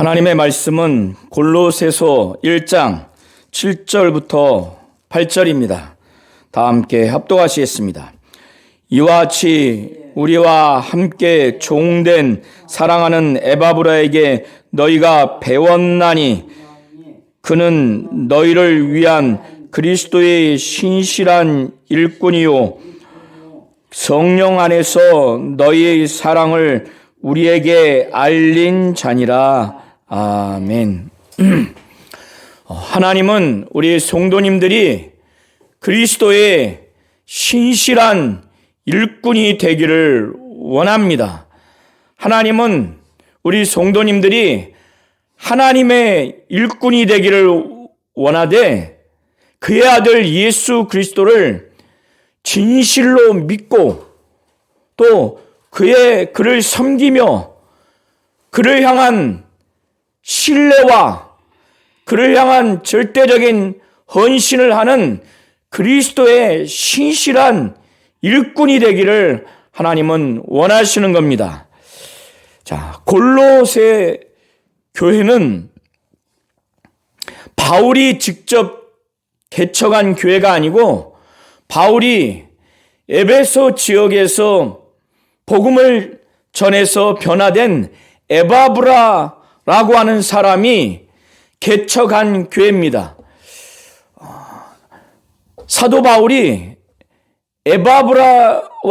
하나님의 말씀은 골로새서 1장 7절부터 8절입니다. 다 함께 합독하시겠습니다. 이와 같이 우리와 함께 종된 사랑하는 에바브라에게 너희가 배웠나니 그는 너희를 위한 그리스도의 신실한 일꾼이요 성령 안에서 너희의 사랑을 우리에게 알린 자니라. 아멘. 하나님은 우리 성도님들이 그리스도의 신실한 일꾼이 되기를 원합니다. 하나님은 우리 성도님들이 하나님의 일꾼이 되기를 원하되 그의 아들 예수 그리스도를 진실로 믿고 또 그를 섬기며 그를 향한 신뢰와 그를 향한 절대적인 헌신을 하는 그리스도의 신실한 일꾼이 되기를 하나님은 원하시는 겁니다. 자, 골로새 교회는 바울이 직접 개척한 교회가 아니고 바울이 에베소 지역에서 복음을 전해서 변화된 에바브라라고 하는 사람이 개척한 교회입니다. 사도 바울이 에바브라를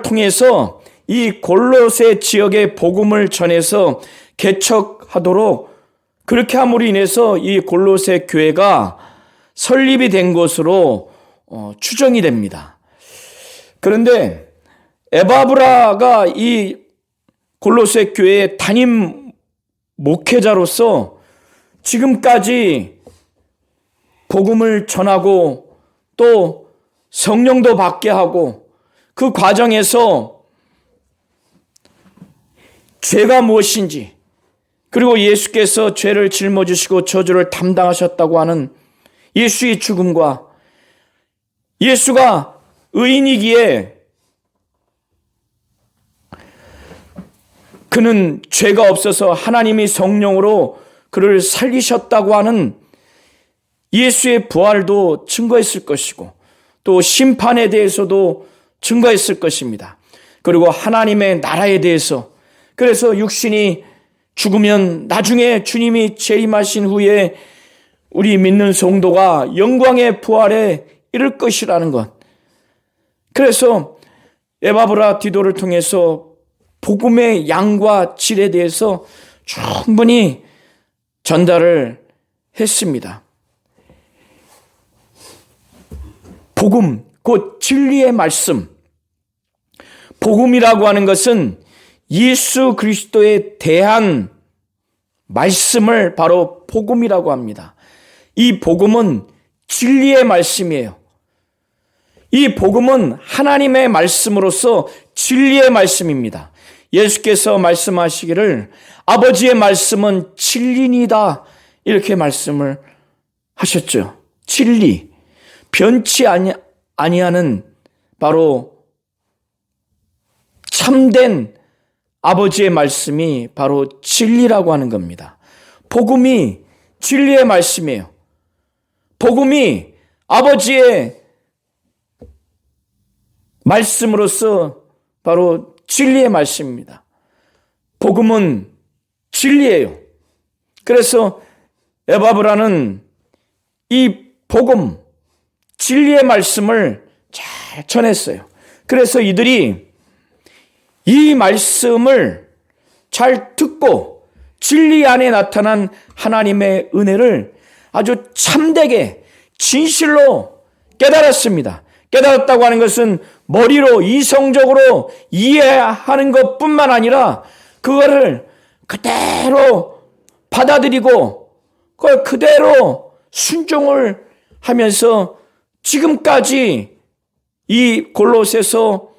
통해서 이 골로새 지역의 복음을 전해서 개척하도록 그렇게 함으로 인해서 이 골로새 교회가 설립이 된 것으로 추정이 됩니다. 그런데 에바브라가 이 골로새 교회의 담임 목회자로서 지금까지 복음을 전하고 또 성령도 받게 하고 그 과정에서 죄가 무엇인지 그리고 예수께서 죄를 짊어지시고 저주를 담당하셨다고 하는 예수의 죽음과 예수가 의인이기에 그는 죄가 없어서 하나님이 성령으로 그를 살리셨다고 하는 예수의 부활도 증거했을 것이고 또 심판에 대해서도 증거했을 것입니다. 그리고 하나님의 나라에 대해서 그래서 육신이 죽으면 나중에 주님이 재림하신 후에 우리 믿는 성도가 영광의 부활에 이를 것이라는 것. 그래서 에바브라 디도를 통해서 복음의 양과 질에 대해서 충분히 전달을 했습니다. 복음, 곧 진리의 말씀. 복음이라고 하는 것은 예수 그리스도에 대한 말씀을 바로 복음이라고 합니다. 이 복음은 진리의 말씀이에요. 이 복음은 하나님의 말씀으로서 진리의 말씀입니다. 예수께서 말씀하시기를 아버지의 말씀은 진리니다 이렇게 말씀을 하셨죠. 진리, 변치 아니하는 바로 참된 아버지의 말씀이 바로 진리라고 하는 겁니다. 복음이 진리의 말씀이에요. 복음이 아버지의 말씀으로서 바로 진리의 말씀입니다. 복음은 진리예요. 그래서 에바브라는 이 복음, 진리의 말씀을 잘 전했어요. 그래서 이들이 이 말씀을 잘 듣고 진리 안에 나타난 하나님의 은혜를 아주 참되게 진실로 깨달았습니다. 깨달았다고 하는 것은 머리로 이성적으로 이해하는 것뿐만 아니라 그거를 그대로 받아들이고 그걸 그대로 순종을 하면서 지금까지 이 골로새서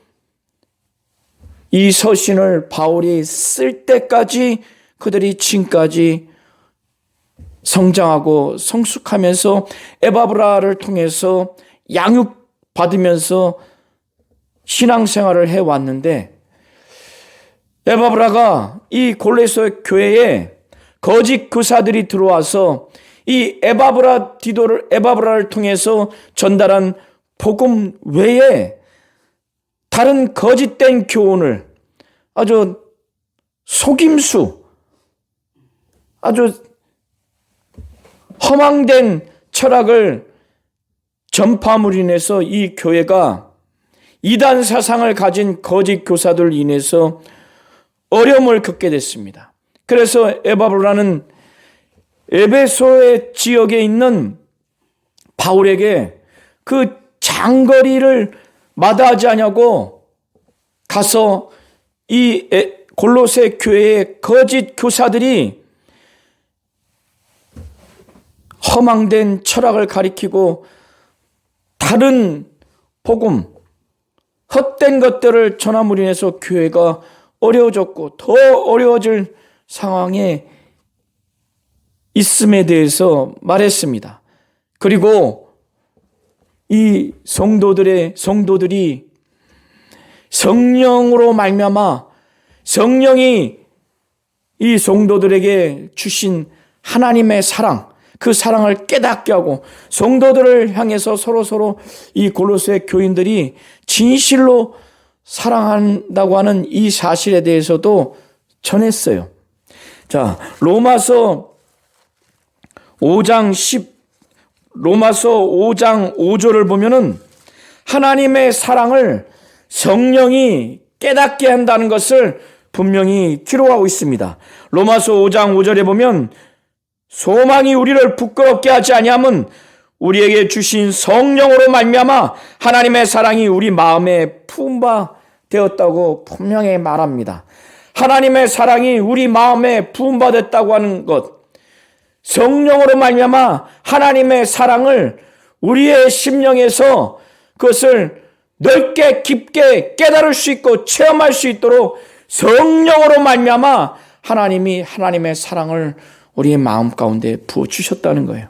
이 서신을 바울이 쓸 때까지 그들이 지금까지 성장하고 성숙하면서 에바브라를 통해서 양육받으면서 신앙생활을 해왔는데 에바브라가 이 골로새 교회에 거짓 교사들이 들어와서 이 에바브라를 통해서 전달한 복음 외에 다른 거짓된 교훈을, 아주 속임수, 아주 허망된 철학을 전파함으로 인해서 이 교회가 이단 사상을 가진 거짓 교사들 인해서 어려움을 겪게 됐습니다. 그래서 에바브라는 에베소의 지역에 있는 바울에게 그 장거리를 마다하지 않냐고 가서 이 골로새 교회의 거짓 교사들이 허망된 철학을 가리키고 다른 복음, 헛된 것들을 전함으로 인해서 교회가 어려워졌고 더 어려워질 상황에 있음에 대해서 말했습니다. 그리고 이 성도들이 성령으로 말미암아 성령이 이 성도들에게 주신 하나님의 사랑, 그 사랑을 깨닫게 하고 성도들을 향해서 서로 이 골로새 교인들이 진실로 사랑한다고 하는 이 사실에 대해서도 전했어요. 자, 로마서 5장 5절을 보면은 하나님의 사랑을 성령이 깨닫게 한다는 것을 분명히 기록하고 있습니다. 로마서 5장 5절에 보면 소망이 우리를 부끄럽게 하지 아니함은 우리에게 주신 성령으로 말미암아 하나님의 사랑이 우리 마음에 부음받았다고 분명히 말합니다. 하나님의 사랑이 우리 마음에 부음받았다고 하는 것, 성령으로 말미암아 하나님의 사랑을 우리의 심령에서 그것을 넓게 깊게 깨달을 수 있고 체험할 수 있도록 성령으로 말미암아 하나님이 하나님의 사랑을 우리의 마음 가운데 부어주셨다는 거예요.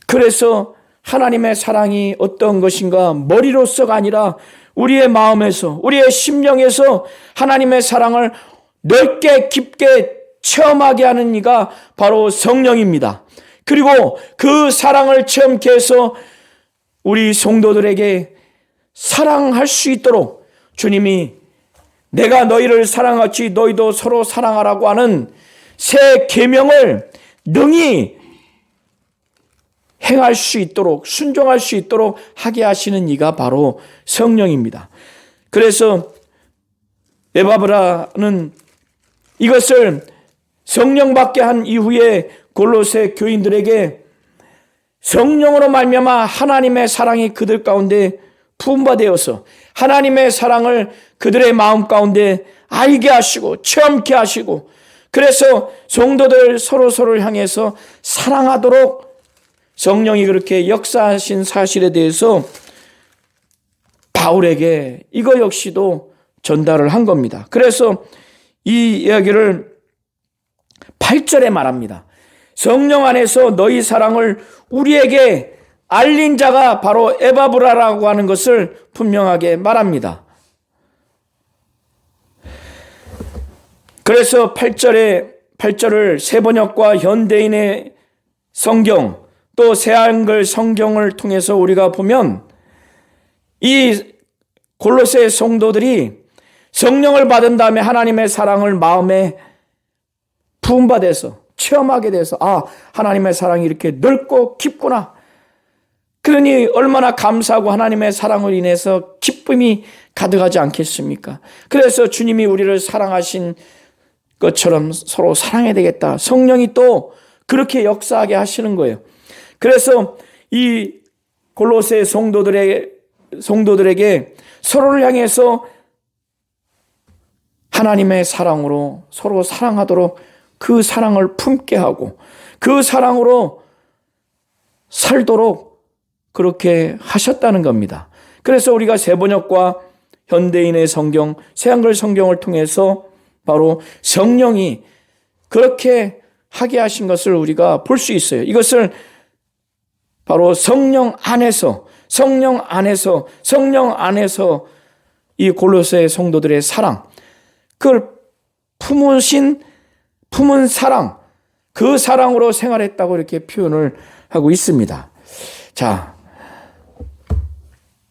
그래서 하나님의 사랑이 어떤 것인가 머리로서가 아니라 우리의 마음에서, 우리의 심령에서 하나님의 사랑을 넓게 깊게 체험하게 하는 이가 바로 성령입니다. 그리고 그 사랑을 체험케 해서 우리 성도들에게 사랑할 수 있도록 주님이 내가 너희를 사랑하지 너희도 서로 사랑하라고 하는 새 계명을 능히 행할 수 있도록, 순종할 수 있도록 하게 하시는 이가 바로 성령입니다. 그래서 에바브라는 이것을 성령받게 한 이후에 골로새 교인들에게 성령으로 말미암아 하나님의 사랑이 그들 가운데 부음받아서 하나님의 사랑을 그들의 마음 가운데 알게 하시고 체험케 하시고, 그래서 성도들 서로를 향해서 사랑하도록 성령이 그렇게 역사하신 사실에 대해서 바울에게 이거 역시도 전달을 한 겁니다. 그래서 이 이야기를 8절에 말합니다. 성령 안에서 너희 사랑을 우리에게 알린 자가 바로 에바브라라고 하는 것을 분명하게 말합니다. 그래서 8절을 새번역과 현대인의 성경 또 새한글 성경을 통해서 우리가 보면 이 골로새 성도들이 성령을 받은 다음에 하나님의 사랑을 마음에 부음받아서 체험하게 돼서 하나님의 사랑이 이렇게 넓고 깊구나. 그러니 얼마나 감사하고 하나님의 사랑을 인해서 기쁨이 가득하지 않겠습니까? 그래서 주님이 우리를 사랑하신 것처럼 서로 사랑해야 되겠다. 성령이 또 그렇게 역사하게 하시는 거예요. 그래서 이 골로새 성도들에게 서로를 향해서 하나님의 사랑으로 서로 사랑하도록 그 사랑을 품게 하고 그 사랑으로 살도록 그렇게 하셨다는 겁니다. 그래서 우리가 새번역과 현대인의 성경, 새한글 성경을 통해서 바로 성령이 그렇게 하게 하신 것을 우리가 볼 수 있어요. 이것을 바로 성령 안에서 이 골로새 성도들의 사랑, 그걸 품은 사랑, 그 사랑으로 생활했다고 이렇게 표현을 하고 있습니다. 자,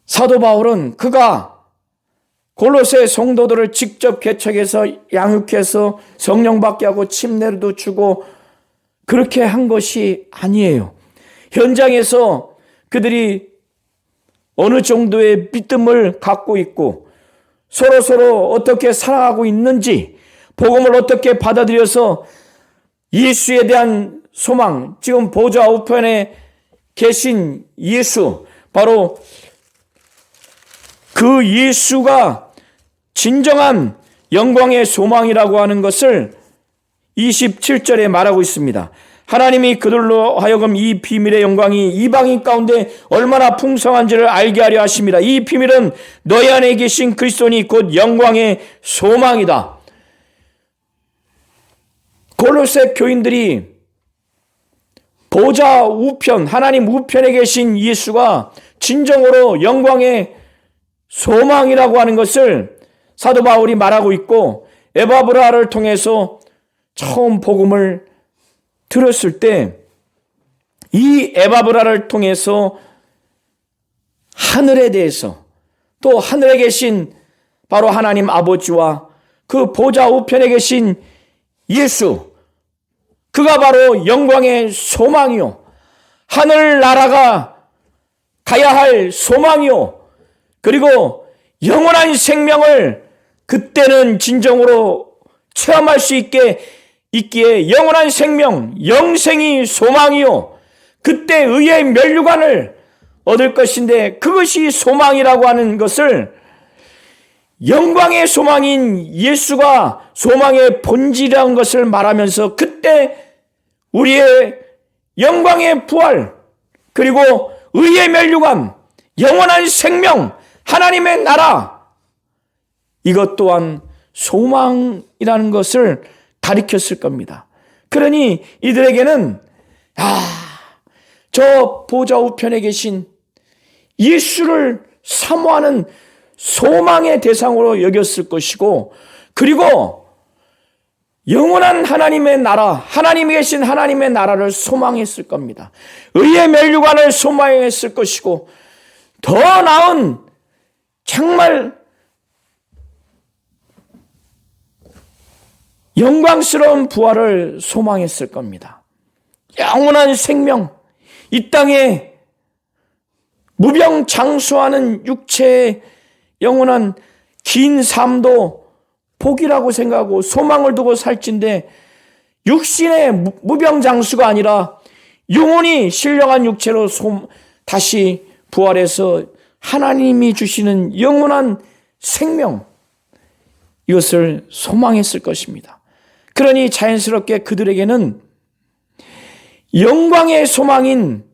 사도 바울은 그가 골로새 성도들을 직접 개척해서 양육해서 성령 받게 하고 침례도 주고 그렇게 한 것이 아니에요. 현장에서 그들이 어느 정도의 믿음을 갖고 있고 서로 어떻게 살아가고 있는지, 복음을 어떻게 받아들여서 예수에 대한 소망, 지금 보좌 우편에 계신 예수, 바로 그 예수가 진정한 영광의 소망이라고 하는 것을 27절에 말하고 있습니다. 하나님이 그들로 하여금 이 비밀의 영광이 이방인 가운데 얼마나 풍성한지를 알게 하려 하십니다. 이 비밀은 너희 안에 계신 그리스도니 곧 영광의 소망이다. 골로새 교인들이 보좌 우편, 하나님 우편에 계신 예수가 진정으로 영광의 소망이라고 하는 것을 사도 바울이 말하고 있고, 에바브라를 통해서 처음 복음을 들었을 때 이 에바브라를 통해서 하늘에 대해서, 또 하늘에 계신 바로 하나님 아버지와 그 보좌 우편에 계신 예수, 그가 바로 영광의 소망이요, 하늘나라가 가야 할 소망이요, 그리고 영원한 생명을 그때는 진정으로 체험할 수 있기에 영원한 생명, 영생이 소망이요, 그때 의의 면류관을 얻을 것인데, 그것이 소망이라고 하는 것을 영광의 소망인 예수가 소망의 본질이라는 것을 말하면서, 그때 우리의 영광의 부활, 그리고 의의 면류관, 영원한 생명, 하나님의 나라, 이것 또한 소망이라는 것을 가리켰을 겁니다. 그러니 이들에게는 저 보좌 우편에 계신 예수를 사모하는 소망의 대상으로 여겼을 것이고, 그리고 영원한 하나님의 나라, 하나님이 계신 하나님의 나라를 소망했을 겁니다. 의의 면류관을 소망했을 것이고, 더 나은 정말 영광스러운 부활을 소망했을 겁니다. 영원한 생명, 이 땅에 무병장수하는 육체의 영원한 긴 삶도 복이라고 생각하고 소망을 두고 살진데, 육신의 무병장수가 아니라 영원히 신령한 육체로 다시 부활해서 하나님이 주시는 영원한 생명, 이것을 소망했을 것입니다. 그러니 자연스럽게 그들에게는 영광의 소망인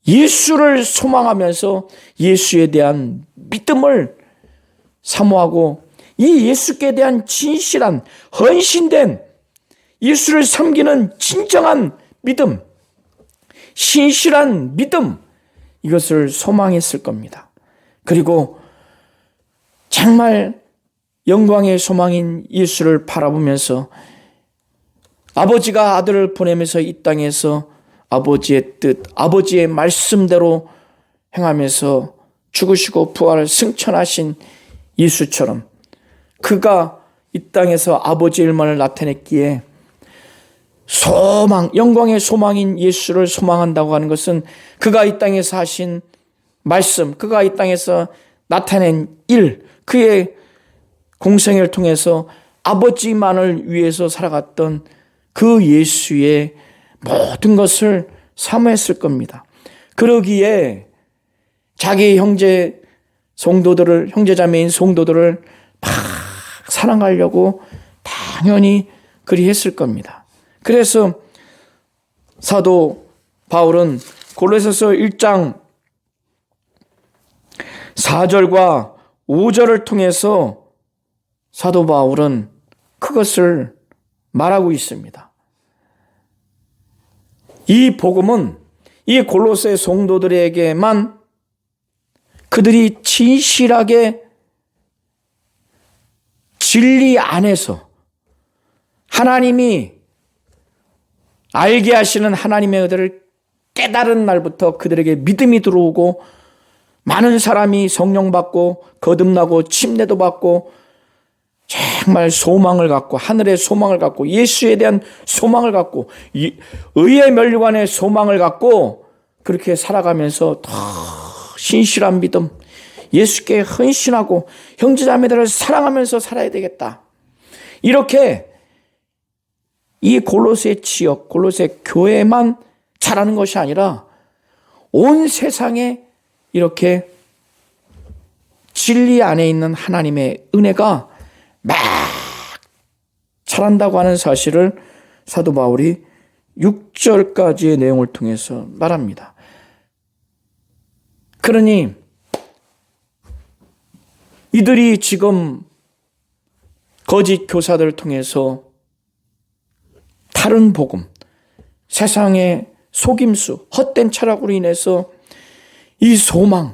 예수를 소망하면서 예수에 대한 믿음을 사모하고, 이 예수께 대한 진실한 헌신된 예수를 섬기는 진정한 믿음, 신실한 믿음, 이것을 소망했을 겁니다. 그리고 정말 영광의 소망인 예수를 바라보면서 아버지가 아들을 보내면서 이 땅에서 아버지의 뜻, 아버지의 말씀대로 행하면서 죽으시고 부활을 승천하신 예수처럼 그가 이 땅에서 아버지의 일만을 나타냈기에 소망, 영광의 소망인 예수를 소망한다고 하는 것은 그가 이 땅에서 하신 말씀, 그가 이 땅에서 나타낸 일, 그의 공생애를 통해서 아버지만을 위해서 살아갔던 그 예수의 모든 것을 사모했을 겁니다. 그러기에 자기 형제 성도들을, 형제자매인 성도들을 막 사랑하려고 당연히 그리했을 겁니다. 그래서 사도 바울은 골로새서 1장 4절과 5절을 통해서 사도 바울은 그것을 말하고 있습니다. 이 복음은 이 골로새 성도들에게만 그들이 진실하게 진리 안에서 하나님이 알게 하시는 하나님의 의도를 깨달은 날부터 그들에게 믿음이 들어오고 많은 사람이 성령 받고 거듭나고 침례도 받고 정말 소망을 갖고 하늘의 소망을 갖고 예수에 대한 소망을 갖고 의의 면류관의 소망을 갖고 그렇게 살아가면서 더 신실한 믿음, 예수께 헌신하고 형제자매들을 사랑하면서 살아야 되겠다. 이렇게 이 골로새 지역, 골로새 교회만 잘하는 것이 아니라 온 세상에 이렇게 진리 안에 있는 하나님의 은혜가 막 자란다고 하는 사실을 사도 바울이 6절까지의 내용을 통해서 말합니다. 그러니 이들이 지금 거짓 교사들을 통해서 다른 복음, 세상의 속임수, 헛된 철학으로 인해서 이 소망을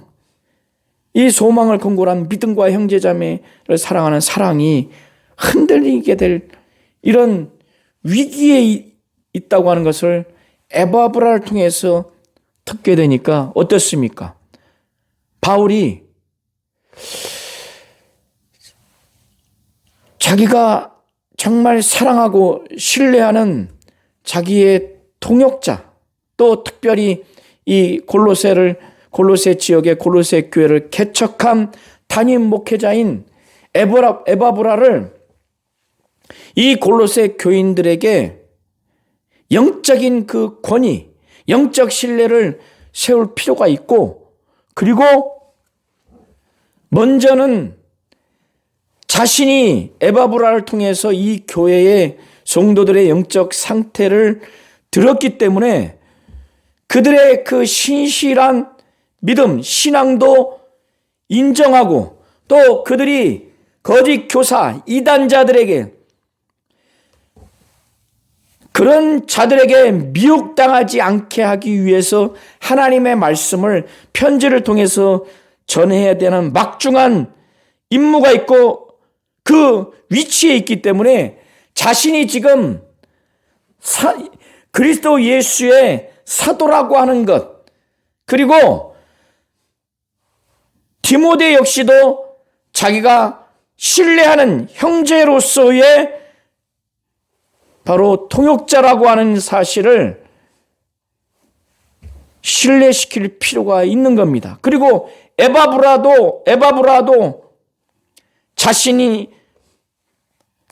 근거로 한 믿음과 형제자매를 사랑하는 사랑이 흔들리게 될 이런 위기에 있다고 하는 것을 에바브라를 통해서 듣게 되니까 어떻습니까? 바울이 자기가 정말 사랑하고 신뢰하는 자기의 동역자, 또 특별히 이 골로새 지역의 골로새 교회를 개척한 담임 목회자인 에바브라를 이 골로새 교인들에게 영적인 그 권위, 영적 신뢰를 세울 필요가 있고, 그리고 먼저는 자신이 에바브라를 통해서 이 교회의 성도들의 영적 상태를 들었기 때문에 그들의 그 신실한 믿음, 신앙도 인정하고 또 그들이 거짓 교사, 이단자들에게 그런 자들에게 미혹당하지 않게 하기 위해서 하나님의 말씀을 편지를 통해서 전해야 되는 막중한 임무가 있고 그 위치에 있기 때문에 자신이 지금 그리스도 예수의 사도라고 하는 것, 그리고 디모데 역시도 자기가 신뢰하는 형제로서의 바로 통역자라고 하는 사실을 신뢰시킬 필요가 있는 겁니다. 그리고 에바브라도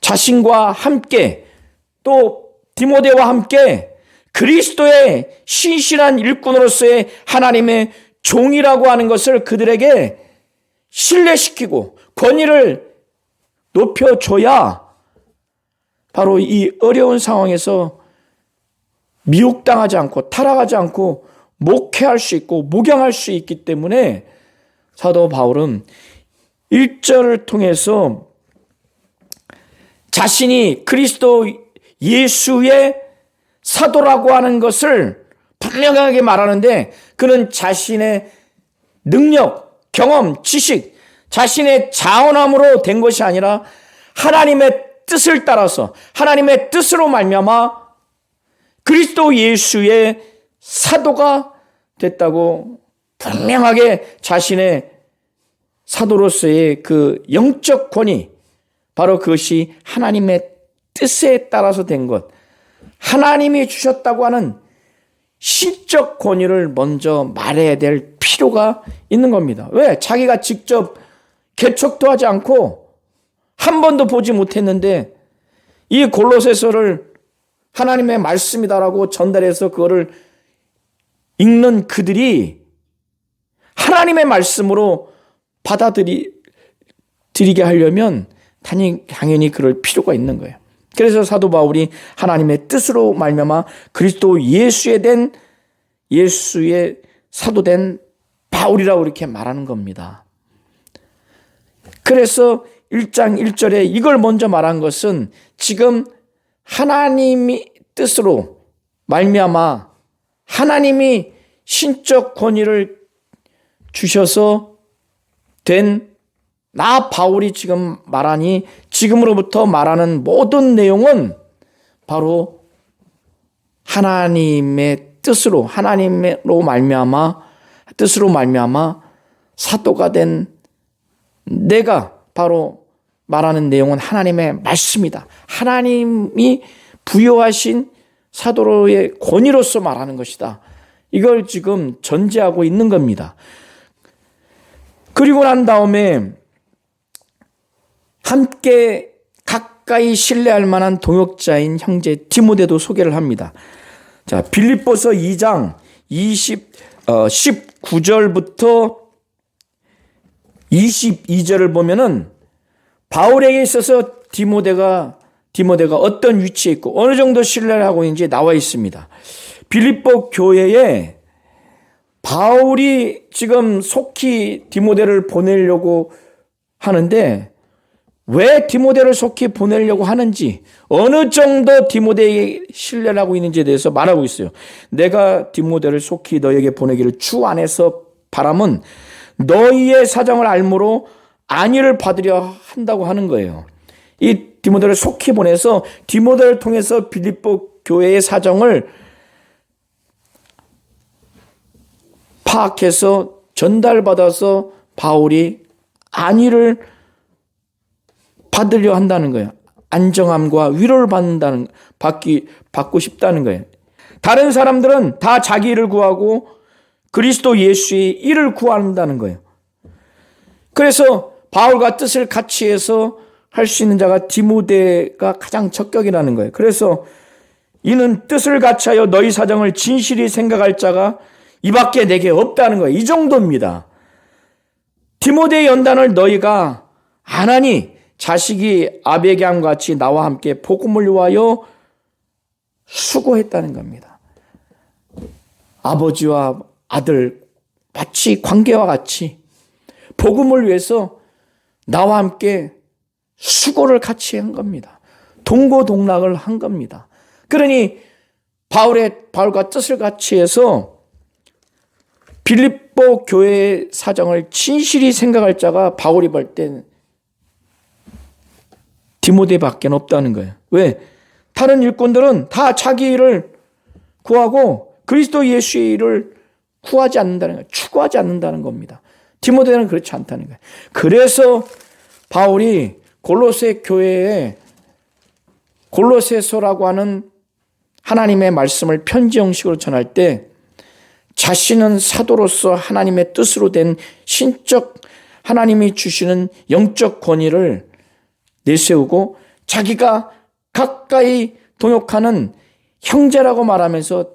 자신과 함께 또 디모데와 함께 그리스도의 신실한 일꾼으로서의 하나님의 종이라고 하는 것을 그들에게 신뢰시키고 권위를 높여줘야 바로 이 어려운 상황에서 미혹당하지 않고 타락하지 않고 목회할 수 있고 목양할 수 있기 때문에 사도 바울은 1절을 통해서 자신이 그리스도 예수의 사도라고 하는 것을 분명하게 말하는데, 그는 자신의 능력, 경험, 지식, 자신의 자원함으로 된 것이 아니라 하나님의 뜻을 따라서 하나님의 뜻으로 말미암아 그리스도 예수의 사도가 됐다고 분명하게 자신의 사도로서의 그 영적 권위, 바로 그것이 하나님의 뜻에 따라서 된 것, 하나님이 주셨다고 하는 신적 권위를 먼저 말해야 될 필요가 있는 겁니다. 왜? 자기가 직접 개척도 하지 않고 한 번도 보지 못했는데 이 골로새서를 하나님의 말씀이다라고 전달해서 그거를 읽는 그들이 하나님의 말씀으로 받아들이게 하려면 당연히 그럴 필요가 있는 거예요. 그래서 사도 바울이 하나님의 뜻으로 말미암아 그리스도 예수의 사도된 바울이라고 이렇게 말하는 겁니다. 그래서 1장 1절에 이걸 먼저 말한 것은 지금 하나님이 뜻으로 말미암아 하나님이 신적 권위를 주셔서 된 나 바울이 지금 말하니 지금으로부터 말하는 모든 내용은 바로 하나님의 뜻으로 말미암아 사도가 된 내가 바로 말하는 내용은 하나님의 말씀이다. 하나님이 부여하신 사도로의 권위로서 말하는 것이다. 이걸 지금 전제하고 있는 겁니다. 그리고 난 다음에 함께 가까이 신뢰할 만한 동역자인 형제 디모데도 소개를 합니다. 자, 빌립보서 2장 19절부터 22절을 보면은 바울에게 있어서 디모데가 어떤 위치에 있고 어느 정도 신뢰를 하고 있는지 나와 있습니다. 빌립보 교회에 바울이 지금 속히 디모데를 보내려고 하는데 왜 디모데를 속히 보내려고 하는지, 어느 정도 디모데에게 신뢰를 하고 있는지에 대해서 말하고 있어요. 내가 디모데를 속히 너에게 보내기를 주 안에서 바람은 너희의 사정을 알므로 안위를 받으려 한다고 하는 거예요. 이 디모데를 속히 보내서 디모데를 통해서 빌립보 교회의 사정을 파악해서 전달받아서 바울이 안위를 받으려 한다는 거예요. 안정함과 위로를 받고 싶다는 거예요. 다른 사람들은 다 자기 일을 구하고 그리스도 예수의 일을 구한다는 거예요. 그래서 바울과 뜻을 같이 해서 할 수 있는 자가 디모데가 가장 적격이라는 거예요. 그래서 이는 뜻을 같이 하여 너희 사정을 진실히 생각할 자가 이 밖에 내게 없다는 거예요. 이 정도입니다. 디모데의 연단을 너희가 안 하니 자식이 아베에게 함과 같이 나와 함께 복음을 위하여 수고했다는 겁니다. 아버지와 아들 마치 관계와 같이 복음을 위해서 나와 함께 수고를 같이 한 겁니다. 동고동락을 한 겁니다. 그러니 바울과 뜻을 같이 해서 빌립보 교회의 사정을 진실히 생각할 자가 바울이 볼 땐 디모데밖에 없다는 거예요. 왜? 다른 일꾼들은 다 자기 일을 구하고 그리스도 예수의 일을 구하지 않는다는 거예요. 추구하지 않는다는 겁니다. 디모데는 그렇지 않다는 거예요. 그래서 바울이 골로새 교회에 골로새서라고 하는 하나님의 말씀을 편지 형식으로 전할 때 자신은 사도로서 하나님의 뜻으로 된 신적 하나님이 주시는 영적 권위를 내세우고 자기가 가까이 동역하는 형제라고 말하면서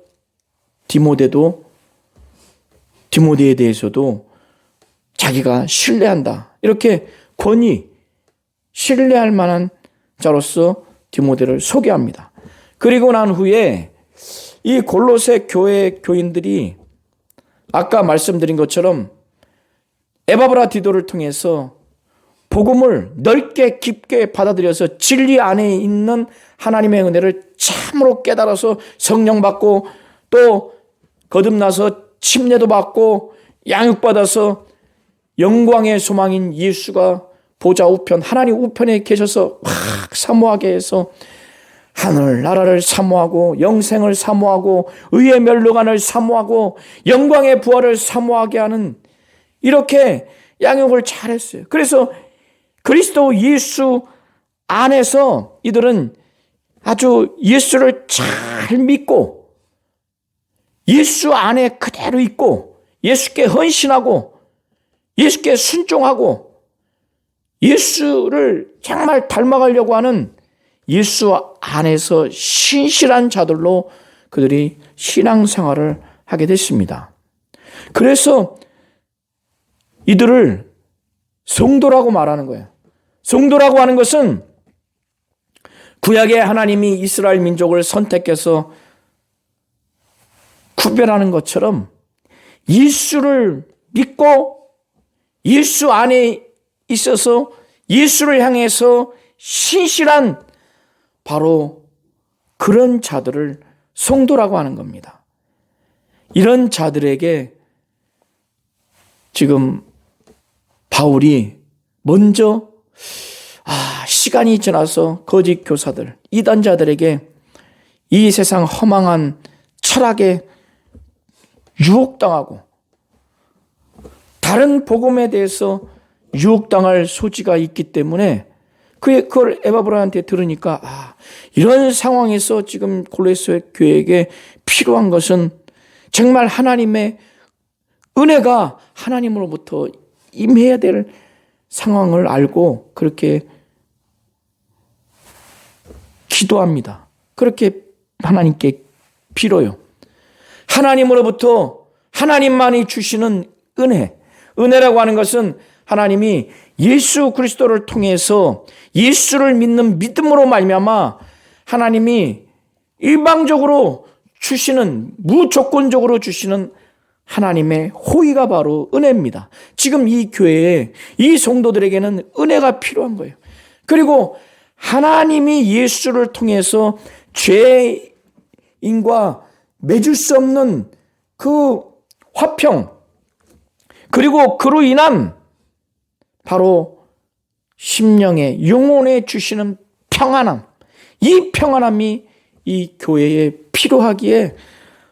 디모데에 대해서도 자기가 신뢰한다. 이렇게 신뢰할 만한 자로서 디모데를 소개합니다. 그리고 난 후에 이 골로새 교회 교인들이 아까 말씀드린 것처럼 에바브라디도를 통해서 복음을 넓게 깊게 받아들여서 진리 안에 있는 하나님의 은혜를 참으로 깨달아서 성령 받고 또 거듭나서 침례도 받고 양육받아서 영광의 소망인 예수가 보좌 우편 하나님 우편에 계셔서 확 사모하게 해서 하늘나라를 사모하고 영생을 사모하고 의의 멸류관을 사모하고 영광의 부활을 사모하게 하는 이렇게 양육을 잘했어요. 그래서 그리스도 예수 안에서 이들은 아주 예수를 잘 믿고 예수 안에 그대로 있고 예수께 헌신하고 예수께 순종하고 예수를 정말 닮아가려고 하는 예수 안에서 신실한 자들로 그들이 신앙생활을 하게 됐습니다. 그래서 이들을 성도라고 말하는 거예요. 성도라고 하는 것은 구약의 하나님이 이스라엘 민족을 선택해서 구별하는 것처럼 예수를 믿고 예수 안에 있어서 예수를 향해서 신실한 바로 그런 자들을 성도라고 하는 겁니다. 이런 자들에게 지금 바울이 먼저 시간이 지나서 거짓 교사들, 이단자들에게 이 세상 허망한 철학에 유혹당하고 다른 복음에 대해서 유혹당할 소지가 있기 때문에 그걸 에바브라한테 들으니까 이런 상황에서 지금 골로새 교회에게 필요한 것은 정말 하나님의 은혜가 하나님으로부터 임해야 될 상황을 알고 그렇게 기도합니다. 그렇게 하나님께 빌어요. 하나님으로부터 하나님만이 주시는 은혜라고 하는 것은 하나님이 예수 그리스도를 통해서 예수를 믿는 믿음으로 말미암아 하나님이 일방적으로 주시는, 무조건적으로 주시는 하나님의 호의가 바로 은혜입니다. 지금 이 교회에 이 성도들에게는 은혜가 필요한 거예요. 그리고 하나님이 예수를 통해서 죄인과 맺을 수 없는 그 화평, 그리고 그로 인한 바로 심령의 영혼에 주시는 평안함, 이 평안함이 이 교회에 필요하기에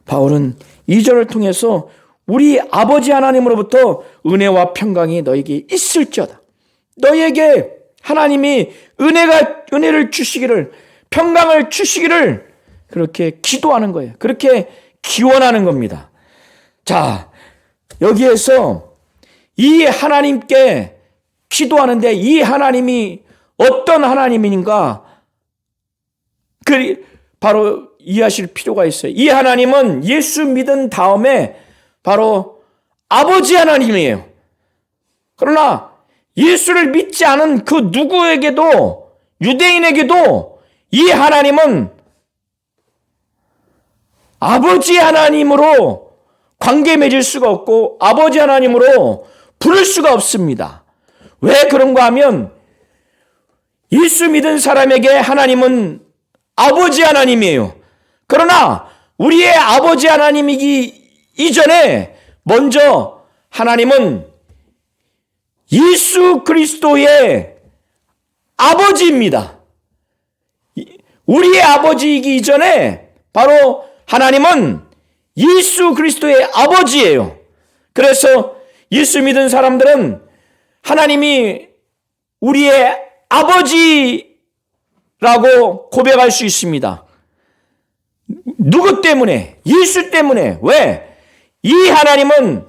바울은 2절을 통해서 우리 아버지 하나님으로부터 은혜와 평강이 너에게 있을지어다. 너에게 하나님이 은혜를 주시기를, 평강을 주시기를 그렇게 기도하는 거예요. 그렇게 기원하는 겁니다. 자, 여기에서 이 하나님께 기도하는데 이 하나님이 어떤 하나님인가 바로 이해하실 필요가 있어요. 이 하나님은 예수 믿은 다음에 바로 아버지 하나님이에요. 그러나 예수를 믿지 않은 그 누구에게도, 유대인에게도 이 하나님은 아버지 하나님으로 관계 맺을 수가 없고 아버지 하나님으로 부를 수가 없습니다. 왜 그런가 하면 예수 믿은 사람에게 하나님은 아버지 하나님이에요. 그러나 우리의 아버지 하나님이기 이전에 먼저 하나님은 예수 그리스도의 아버지입니다. 우리의 아버지이기 이전에 바로 하나님은 예수 그리스도의 아버지예요. 그래서 예수 믿은 사람들은 하나님이 우리의 아버지라고 고백할 수 있습니다. 누구 때문에? 예수 때문에. 왜? 이 하나님은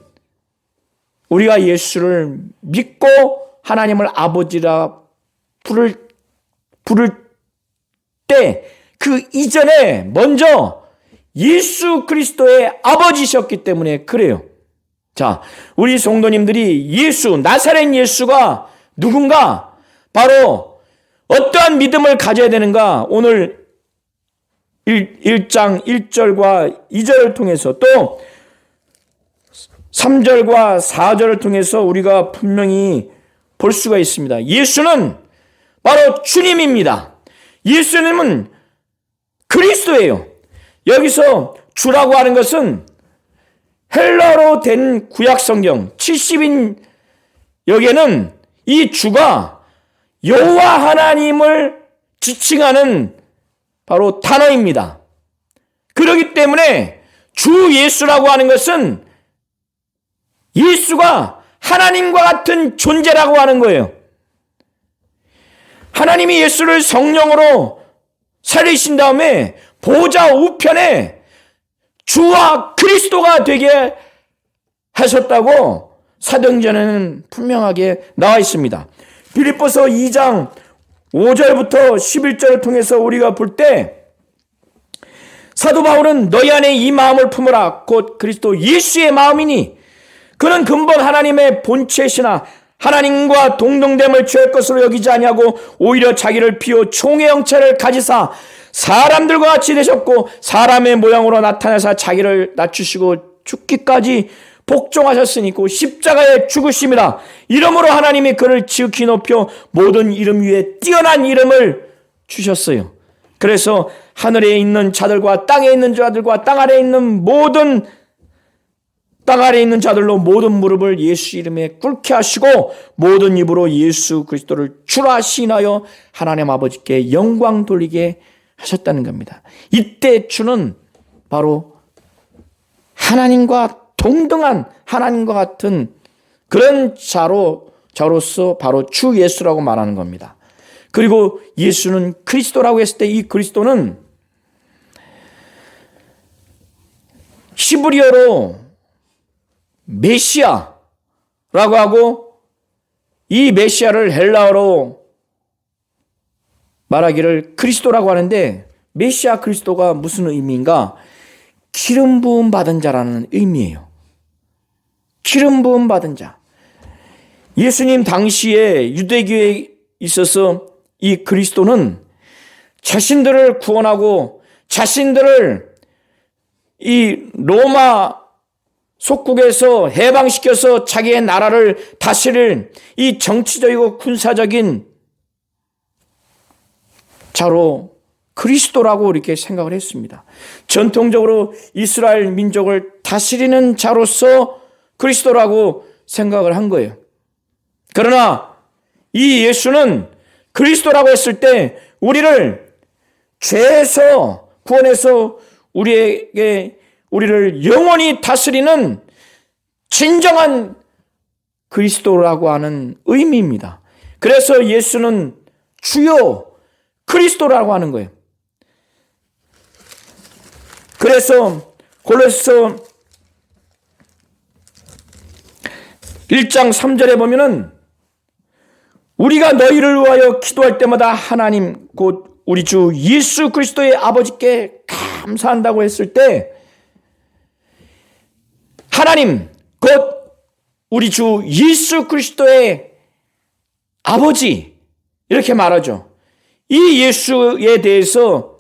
우리가 예수를 믿고 하나님을 아버지라 부를 때 그 이전에 먼저 예수 그리스도의 아버지셨기 때문에 그래요. 자, 우리 성도님들이 나사렛 예수가 누군가? 바로 어떠한 믿음을 가져야 되는가? 오늘 1장 1절과 2절을 통해서 또 3절과 4절을 통해서 우리가 분명히 볼 수가 있습니다. 예수는 바로 주님입니다. 예수님은 그리스도예요. 여기서 주라고 하는 것은 헬라어로 된 구약성경 70인 여기에는 이 주가 여호와 하나님을 지칭하는 바로 단어입니다. 그렇기 때문에 주 예수라고 하는 것은 예수가 하나님과 같은 존재라고 하는 거예요. 하나님이 예수를 성령으로 살리신 다음에 보좌 우편에 주와 그리스도가 되게 하셨다고 사도행전에는 분명하게 나와 있습니다. 빌립보서 2장 5절부터 11절을 통해서 우리가 볼 때 사도 바울은 너희 안에 이 마음을 품으라 곧 그리스도 예수의 마음이니 그는 근본 하나님의 본체시나 하나님과 동등됨을 취할 것으로 여기지 아니하고 오히려 자기를 비워 종의 형체를 가지사 사람들과 같이 되셨고 사람의 모양으로 나타내사 자기를 낮추시고 죽기까지 복종하셨으니 그 십자가에 죽으심이라. 이러므로 하나님이 그를 지극히 높여 모든 이름 위에 뛰어난 이름을 주셨어요. 그래서 하늘에 있는 자들과 땅에 있는 자들과 땅 아래에 있는 자들로 모든 무릎을 예수 이름에 꿇게 하시고 모든 입으로 예수 그리스도를 주라 시인하여 하나님 아버지께 영광 돌리게 하셨다는 겁니다. 이때 주는 바로 하나님과 동등한, 하나님과 같은 그런 자로서 바로 주 예수라고 말하는 겁니다. 그리고 예수는 그리스도라고 했을 때 이 그리스도는 히브리어로 메시아라고 하고, 이 메시아를 헬라어로 말하기를 그리스도라고 하는데, 메시아 그리스도가 무슨 의미인가? 기름 부음 받은 자라는 의미예요. 기름 부음 받은 자. 예수님 당시에 유대교에 있어서 이 그리스도는 자신들을 구원하고 자신들을 이 로마 속국에서 해방시켜서 자기의 나라를 다스릴 이 정치적이고 군사적인 자로 그리스도라고 이렇게 생각을 했습니다. 전통적으로 이스라엘 민족을 다스리는 자로서 그리스도라고 생각을 한 거예요. 그러나 이 예수는 그리스도라고 했을 때 우리를 죄에서 구원해서 우리를 영원히 다스리는 진정한 그리스도라고 하는 의미입니다. 그래서 예수는 주요 그리스도라고 하는 거예요. 그래서 골로새 1장 3절에 보면은 우리가 너희를 위하여 기도할 때마다 하나님 곧 우리 주 예수 그리스도의 아버지께 감사한다고 했을 때, 하나님 곧 우리 주 예수 그리스도의 아버지 이렇게 말하죠. 이 예수에 대해서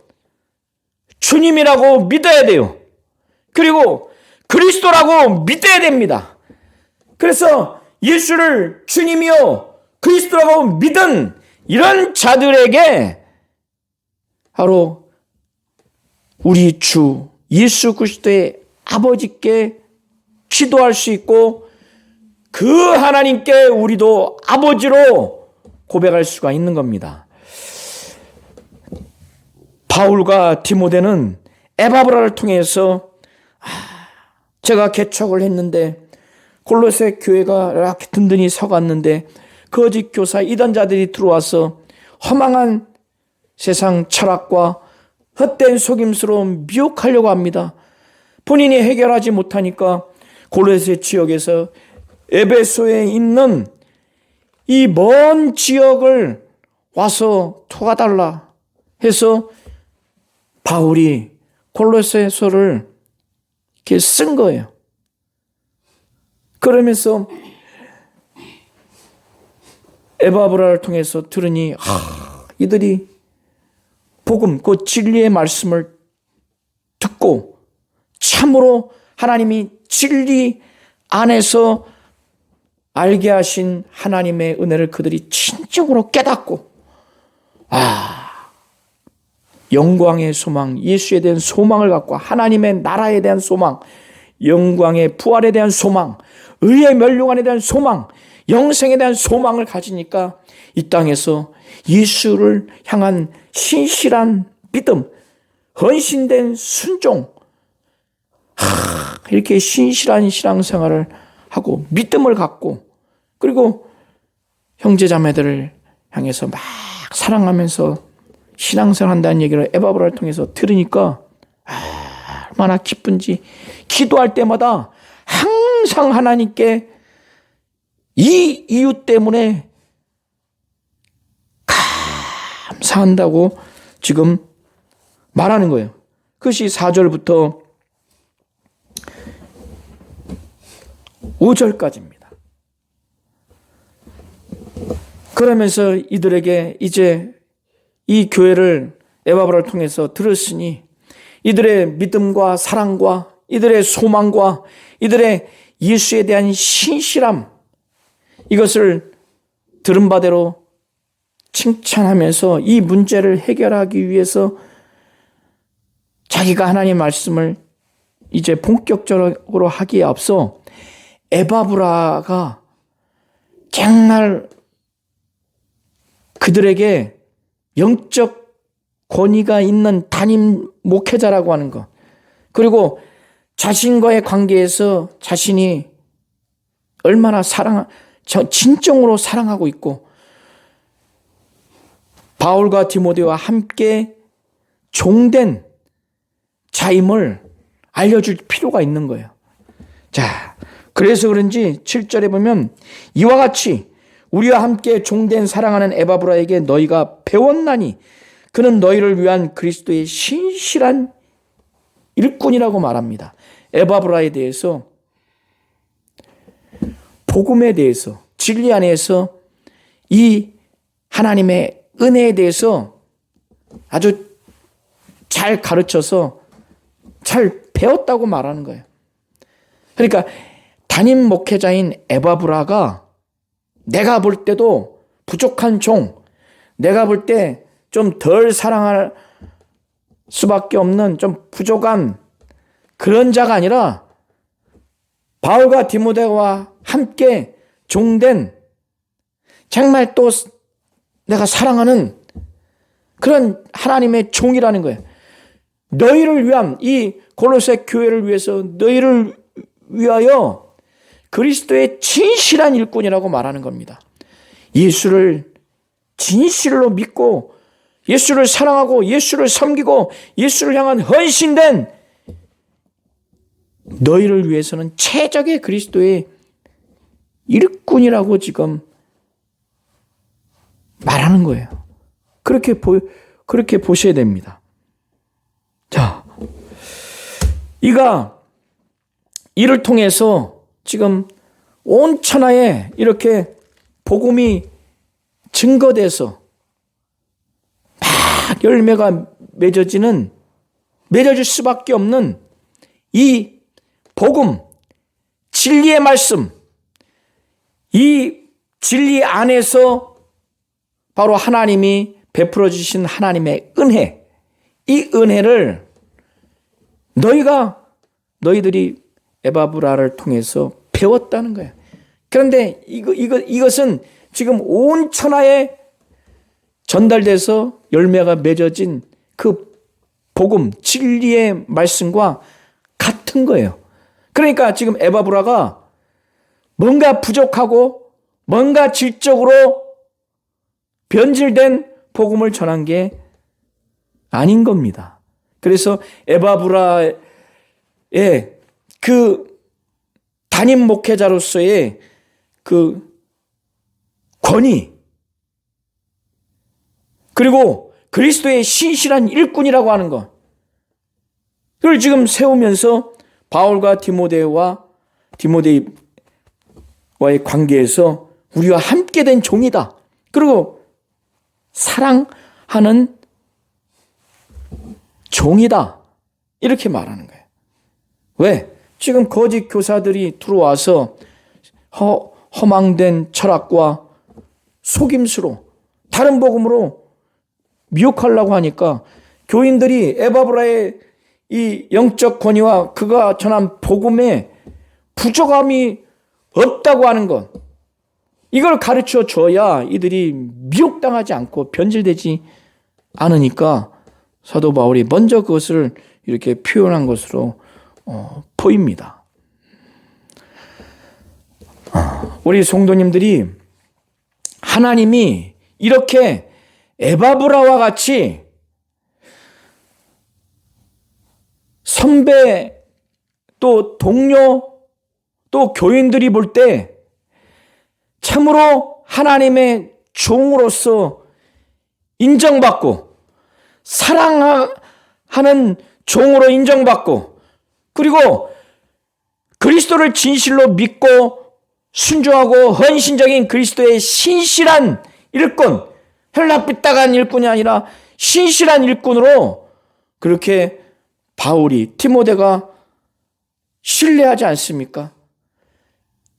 주님이라고 믿어야 돼요. 그리고 그리스도라고 믿어야 됩니다. 그래서 예수를 주님이요 그리스도라고 믿은 이런 자들에게 바로 우리 주 예수 그리스도의 아버지께 기도할 수 있고, 그 하나님께 우리도 아버지로 고백할 수가 있는 겁니다. 바울과 디모데는 에바브라를 통해서 제가 개척을 했는데 골로새 교회가 이렇게 든든히 서갔는데 거짓 교사 이단자들이 들어와서 허망한 세상 철학과 헛된 속임수로 미혹하려고 합니다. 본인이 해결하지 못하니까 골로새 지역에서 에베소에 있는 이 먼 지역을 와서 도와달라 해서 바울이 골로새서를 이렇게 쓴 거예요. 그러면서 에바브라를 통해서 들으니 이들이 복음, 그 진리의 말씀을 듣고 참으로 하나님이 진리 안에서 알게 하신 하나님의 은혜를 그들이 진정으로 깨닫고, 영광의 소망, 예수에 대한 소망을 갖고 하나님의 나라에 대한 소망, 영광의 부활에 대한 소망, 의의 멸류관에 대한 소망, 영생에 대한 소망을 가지니까 이 땅에서 예수를 향한 신실한 믿음, 헌신된 순종, 이렇게 신실한 신앙생활을 하고 믿음을 갖고, 그리고 형제자매들을 향해서 막 사랑하면서 신앙생활 한다는 얘기를 에바브라를 통해서 들으니까 얼마나 기쁜지, 기도할 때마다 항상 하나님께 이 이유 때문에 감사한다고 지금 말하는 거예요. 그것이 4절부터 5절까지입니다. 그러면서 이들에게 이제 이 교회를 에바브라를 통해서 들었으니 이들의 믿음과 사랑과 이들의 소망과 이들의 예수에 대한 신실함, 이것을 들은 바대로 칭찬하면서 이 문제를 해결하기 위해서 자기가 하나님의 말씀을 이제 본격적으로 하기에 앞서 에바브라가 정말 그들에게 영적 권위가 있는 담임 목회자라고 하는 것, 그리고 자신과의 관계에서 자신이 얼마나 진정으로 사랑하고 있고 바울과 디모데와 함께 종된 자임을 알려줄 필요가 있는 거예요. 자, 그래서 그런지 7절에 보면 이와 같이 우리와 함께 종된 사랑하는 에바브라에게 너희가 배웠나니 그는 너희를 위한 그리스도의 신실한 일꾼이라고 말합니다. 에바브라에 대해서, 복음에 대해서, 진리 안에서 이 하나님의 은혜에 대해서 아주 잘 가르쳐서 잘 배웠다고 말하는 거예요. 그러니까 담임 목회자인 에바브라가 내가 볼 때도 부족한 종, 내가 볼 때 좀 덜 사랑할 수밖에 없는 좀 부족한 그런 자가 아니라 바울과 디모데와 함께 종된 정말 또 내가 사랑하는 그런 하나님의 종이라는 거예요. 너희를 위한, 이 골로새 교회를 위해서 너희를 위하여 그리스도의 진실한 일꾼이라고 말하는 겁니다. 예수를 진실로 믿고 예수를 사랑하고 예수를 섬기고 예수를 향한 헌신된 너희를 위해서는 최적의 그리스도의 일꾼이라고 지금 말하는 거예요. 그렇게 보셔야 됩니다. 자, 이를 통해서 지금 온 천하에 이렇게 복음이 증거돼서 막 열매가 맺어질 수밖에 없는 이 복음, 진리의 말씀, 이 진리 안에서 바로 하나님이 베풀어 주신 하나님의 은혜, 이 은혜를 너희들이 에바브라를 통해서 배웠다는 거예요. 그런데 이것은 지금 온 천하에 전달돼서 열매가 맺어진 그 복음, 진리의 말씀과 같은 거예요. 그러니까 지금 에바브라가 뭔가 부족하고 뭔가 질적으로 변질된 복음을 전한 게 아닌 겁니다. 그래서 에바브라의 그 담임 목회자로서의 그 권위, 그리고 그리스도의 신실한 일꾼이라고 하는 것, 그걸 지금 세우면서 바울과 디모데와의 관계에서 우리와 함께 된 종이다. 그리고 사랑하는 종이다. 이렇게 말하는 거예요. 왜? 지금 거짓 교사들이 들어와서 허망된 철학과 속임수로 다른 복음으로 미혹하려고 하니까 교인들이 에바브라의 이 영적 권위와 그가 전한 복음에 부족함이 없다고 하는 것, 이걸 가르쳐 줘야 이들이 미혹당하지 않고 변질되지 않으니까 사도 바울이 먼저 그것을 이렇게 표현한 것으로 보입니다. 우리 성도님들이 하나님이 이렇게 에바브라와 같이 선배 또 동료 또 교인들이 볼 때 참으로 하나님의 종으로서 인정받고 사랑하는 종으로 인정받고 그리고 그리스도를 진실로 믿고 순종하고 헌신적인 그리스도의 신실한 일꾼, 혈납비딱한 일꾼이 아니라 신실한 일꾼으로 그렇게 바울이, 디모데가 신뢰하지 않습니까?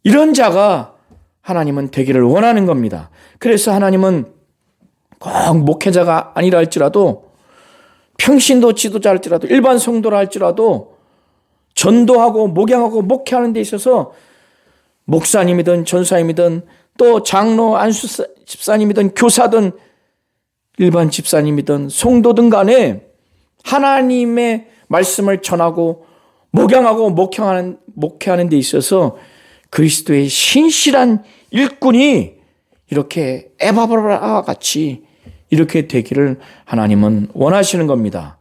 이런 자가 하나님은 되기를 원하는 겁니다. 그래서 하나님은 꼭 목회자가 아니라 할지라도 평신도 지도자 할지라도 일반 성도라 할지라도 전도하고 목양하고 목회하는 데 있어서 목사님이든 전사님이든 또 장로 안수 집사님이든 교사든 일반 집사님이든 성도든 간에 하나님의 말씀을 전하고 목양하고 목회하는 데 있어서 그리스도의 신실한 일꾼이 이렇게 에바브라와 같이 이렇게 되기를 하나님은 원하시는 겁니다.